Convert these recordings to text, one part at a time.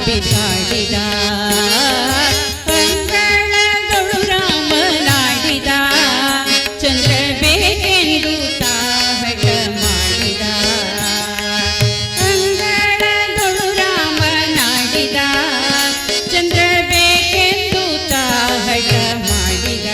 ಬಿಸಾಡಿದ ಅಂಗಳದೊಳು ರಾಮನಾಡಿದ ಚಂದ್ರ ಬೇಕೆಂದು ತಾಹಟ ಮಾಡಿದ ಅಂಗಳದೊಳು ರಾಮನಾಡಿದ ಚಂದ್ರ ಬೇಕೆಂದು ತಾಹಟ ಮಾಡಿದ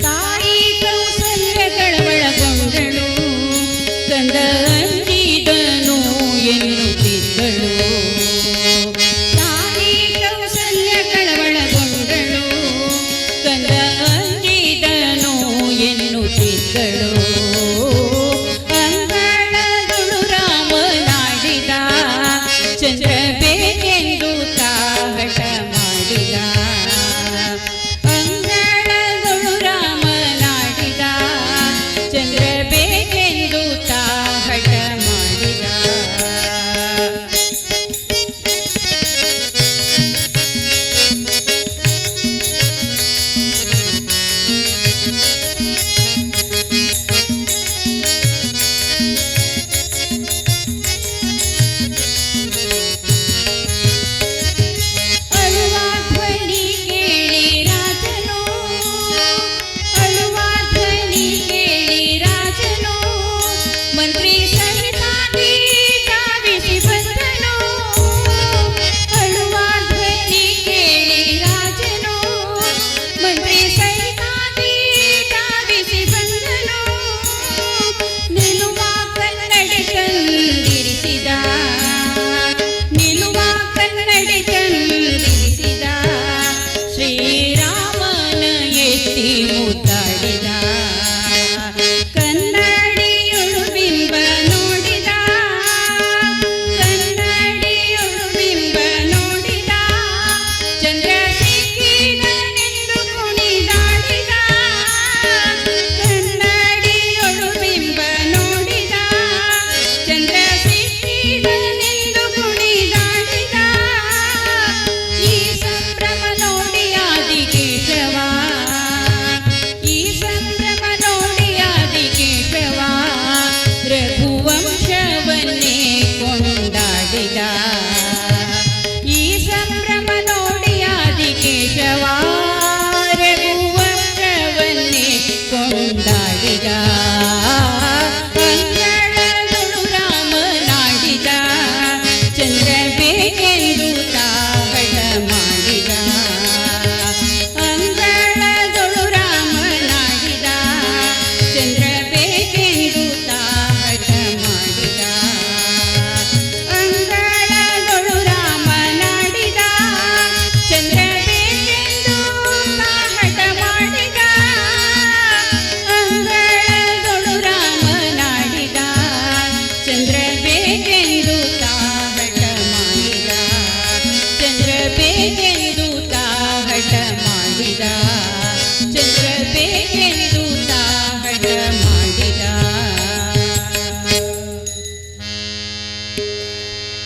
ತಾಯಿ ಕೌಸಲ್ಯಗಳೊಳಗೊಂಡಳು ಕಂದ ಅಂಜಿದನು ಎನ್ನುತ್ತಿದ್ದಳು ತಾಯಿ ಕೌಸಲ್ಯಗಳೊಳಗೊಂಡಳು ಕಂದ ಅಂಜಿದನು ಎನ್ನುತ್ತಿದ್ದಳು ಅಂಗಳದೊಳು ರಾಮನಾಡಿದ ಚಂದ್ರ ಬೇಕೆಂದು ತಾಹಟ ಮಾಡಿದ ಚಂದ್ರ ಬೇಕೆಂದು ತಾಹಟ ಮಾಡಿದ ಶ್ರೀರಾಮನ ಎತ್ತಿ ಮುದ್ದಾಡಿದ ಕನ್ನಡಿಯೊಳು ಬಿಂಬ ನೋಡಿದ ಕನ್ನಡಿಯೊಳು ಬಿಂಬ ನೋಡಿದ ಚಂದ್ರ ಸಿಕ್ಕಿದನೆಂದು ಕುಣಿದಾಡಿದ ಕನ್ನಡಿಯೊಳು ಬಿಂಬ ನೋಡಿದ ಚಂದ್ರ ಸಿಕ್ಕಿದನೆಂದು ಕುಣಿದಾಡಿದ ಈ ಸಂಭ್ರಮ ನೋಡಿ ಆದಿಕೇಶವ ಈ ಸಂಭ್ರಮ ನೋಡಿ ಆದಿಕೇಶವ ರಘುವಂಶವನ್ನೇ ಕೊಂಡಾಡಿದ ಈ ಸಂಭ್ರಮ ನೋಡಿ ಆದಿಕೇಶವ ರಘುವಂಶವನ್ನೇ ಕೊಂಡಾಡಿದ ಅಂಗಳದೊಳು ರಾಮನಾಡಿದ ಚಂದ್ರ ಬೇಕೆಂದು ತಾಹಟ ಮಾಡಿದ ಅಂಗಳದೊಳು ರಾಮನಾಡಿದ ಚಂದ್ರ ಬೇಕೆಂದು ತಾಹಟ ಮಾಡಿದ ಅಂಗಳದೊಳು ರಾಮನಾಡಿದ ಚಂದ್ರ ಬೇಕೆಂದು ತಾಹಟ ಮಾಡಿದ ಅಂಗಳದೊಳು ರಾಮನಾಡಿದ ಚಂದ್ರ ಬೇಕೆಂದು ತಾಹಟ ಮಾಡಿದ ಚಂದ್ರ ಬೇಕೆಂದು ತಾಹಟ ಮಾಡಿದ